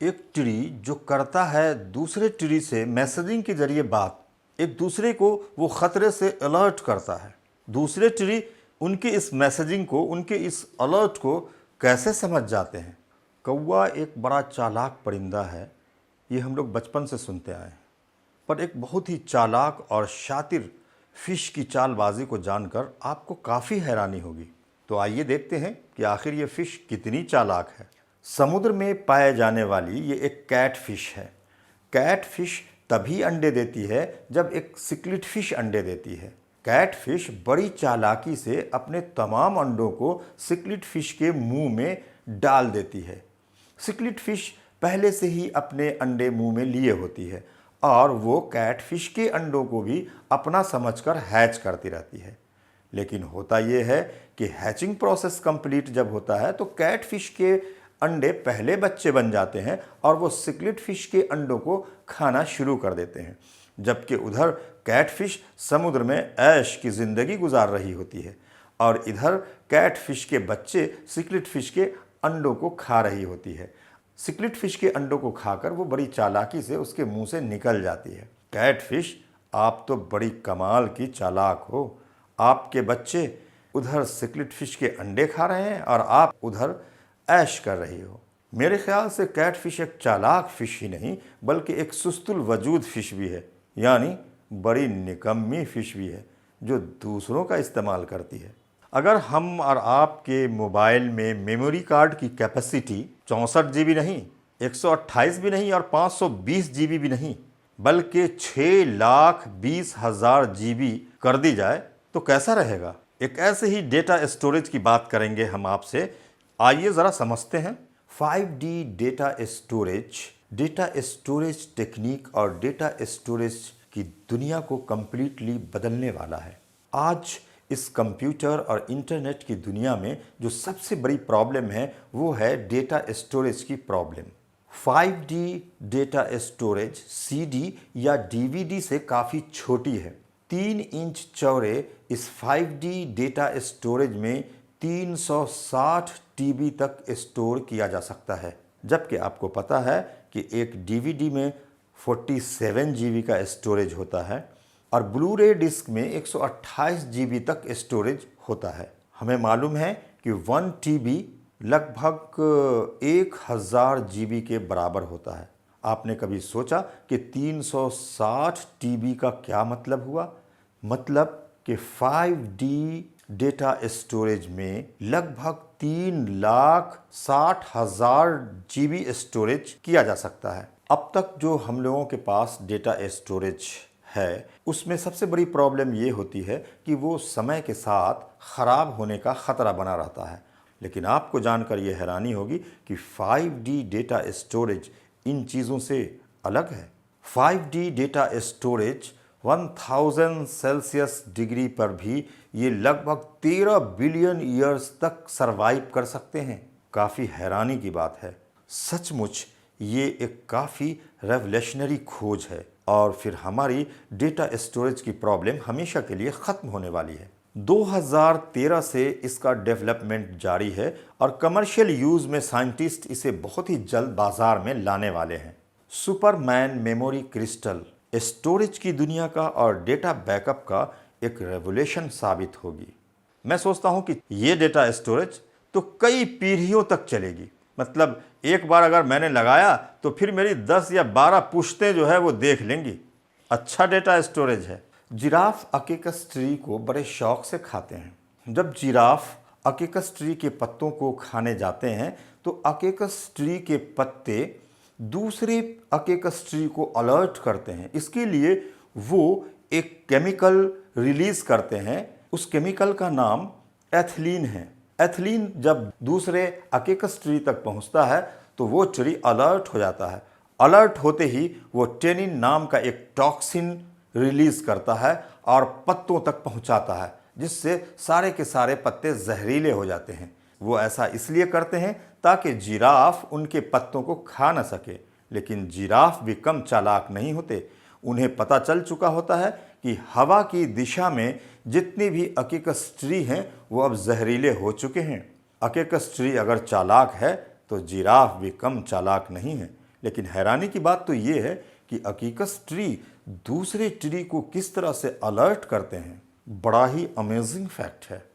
एक ट्री जो करता है दूसरे ट्री से मैसेजिंग के जरिए बात, एक दूसरे को वो ख़तरे से अलर्ट करता है। दूसरे ट्री उनके इस मैसेजिंग को, उनके इस अलर्ट को कैसे समझ जाते हैं? कौवा एक बड़ा चालाक परिंदा है, ये हम लोग बचपन से सुनते आए हैं। पर एक बहुत ही चालाक और शातिर फिश की चालबाजी को जानकर आपको काफ़ी हैरानी होगी। तो आइए देखते हैं कि आखिर ये फिश कितनी चालाक है। समुद्र में पाए जाने वाली ये एक कैट फिश है। कैट फिश तभी अंडे देती है जब एक सिक्लिड फिश अंडे देती है। कैट फिश बड़ी चालाकी से अपने तमाम अंडों को सिक्लिड फिश के मुंह में डाल देती है। सिक्लिड फिश पहले से ही अपने अंडे मुंह में लिए होती है और वो कैट फिश के अंडों को भी अपना समझकर हैच करती रहती है। लेकिन होता ये है कि हैचिंग प्रोसेस कंप्लीट जब होता है तो कैट फिश के अंडे पहले बच्चे बन जाते हैं और वो सिक्लिड फिश के अंडों को खाना शुरू कर देते हैं, जबकि उधर कैट फिश समुद्र में ऐश की ज़िंदगी गुजार रही होती है और इधर कैट फिश के बच्चे सिक्लिड फिश के अंडों को खा रही होती है। सिक्लिड फिश के अंडों को खाकर वो बड़ी चालाकी से उसके मुंह से निकल जाती है। कैट फिश, आप तो बड़ी कमाल की चालाक हो। आपके बच्चे उधर सिक्लिड फिश के अंडे खा रहे हैं और आप उधर ऐश कर रही हो। मेरे ख्याल से कैट फिश एक चालाक फिश ही नहीं बल्कि एक सुस्तुल वजूद फिश भी है, यानी बड़ी निकम्मी फिश भी है जो दूसरों का इस्तेमाल करती है। अगर हम और आपके मोबाइल में मेमोरी कार्ड की कैपेसिटी 64 GB नहीं, 128 भी नहीं और 520 GB भी नहीं बल्कि 6,20,000 GB कर दी जाए तो कैसा रहेगा? एक ऐसे ही डेटा स्टोरेज की बात करेंगे हम आपसे। आइए ज़रा समझते हैं। 5D डेटा स्टोरेज टेक्निक और डेटा स्टोरेज की दुनिया को कम्प्लीटली बदलने वाला है। आज इस कंप्यूटर और इंटरनेट की दुनिया में जो सबसे बड़ी प्रॉब्लम है वो है डेटा स्टोरेज की problem. 5D data storage CD या DVD से काफ़ी छोटी है। 3 इंच चौड़े इस 5D डेटा स्टोरेज में 360 TB तक स्टोर किया जा सकता है, जबकि आपको पता है कि एक DVD में 47 GB का स्टोरेज होता है और ब्लू रे डिस्क में 128 GB तक स्टोरेज होता है। हमें मालूम है कि 1 TB लगभग 1000 GB के बराबर होता है। आपने कभी सोचा कि 360 TB का क्या मतलब हुआ? मतलब कि 5D डेटा स्टोरेज में लगभग 3,60,000 GB स्टोरेज किया जा सकता है। अब तक जो हम लोगों के पास डेटा स्टोरेज है उसमें सबसे बड़ी प्रॉब्लम ये होती है कि वो समय के साथ ख़राब होने का ख़तरा बना रहता है। लेकिन आपको जानकर ये हैरानी होगी कि 5D डेटा स्टोरेज इन चीज़ों से अलग है। 5D data storage 1000 Celsius degree पर भी ये लगभग 13 बिलियन ईयर्स तक सरवाइव कर सकते हैं। काफ़ी हैरानी की बात है। सचमुच ये एक काफ़ी रेवोल्यूशनरी खोज है और फिर हमारी डेटा स्टोरेज की प्रॉब्लम हमेशा के लिए ख़त्म होने वाली है। 2013 से इसका डेवलपमेंट जारी है और कमर्शियल यूज़ में साइंटिस्ट इसे बहुत ही जल्द बाज़ार में लाने वाले हैं। सुपरमैन मेमोरी क्रिस्टल स्टोरेज की दुनिया का और डेटा बैकअप का एक रेवोल्यूशन साबित होगी। मैं सोचता हूं कि ये डेटा स्टोरेज तो कई पीढ़ियों तक चलेगी। मतलब एक बार अगर मैंने लगाया तो फिर मेरी 10 या 12 पुश्तें जो है वो देख लेंगी। अच्छा डेटा स्टोरेज है। जिराफ अकेकस ट्री को बड़े शौक से खाते हैं। जब जिराफ अकेकस ट्री के पत्तों को खाने जाते हैं तो अकेकस ट्री के पत्ते दूसरे अकेकस ट्री को अलर्ट करते हैं। इसके लिए वो एक केमिकल रिलीज करते हैं। उस केमिकल का नाम एथिलीन है। एथिलीन जब दूसरे अकेकस ट्री तक पहुंचता है तो वो ट्री अलर्ट हो जाता है। अलर्ट होते ही वो टेनिन नाम का एक टॉक्सिन रिलीज करता है और पत्तों तक पहुंचाता है, जिससे सारे के सारे पत्ते जहरीले हो जाते हैं। वो ऐसा इसलिए करते हैं ताकि जिराफ उनके पत्तों को खा न सके। लेकिन जिराफ भी कम चालाक नहीं होते। उन्हें पता चल चुका होता है कि हवा की दिशा में जितनी भी अकेकस ट्री हैं वो अब जहरीले हो चुके हैं। अकेकस ट्री अगर चालाक है तो जिराफ भी कम चालाक नहीं है। लेकिन हैरानी की बात तो ये है कि अकीकस ट्री दूसरे ट्री को किस तरह से अलर्ट करते हैं, बड़ा ही अमेजिंग फैक्ट है।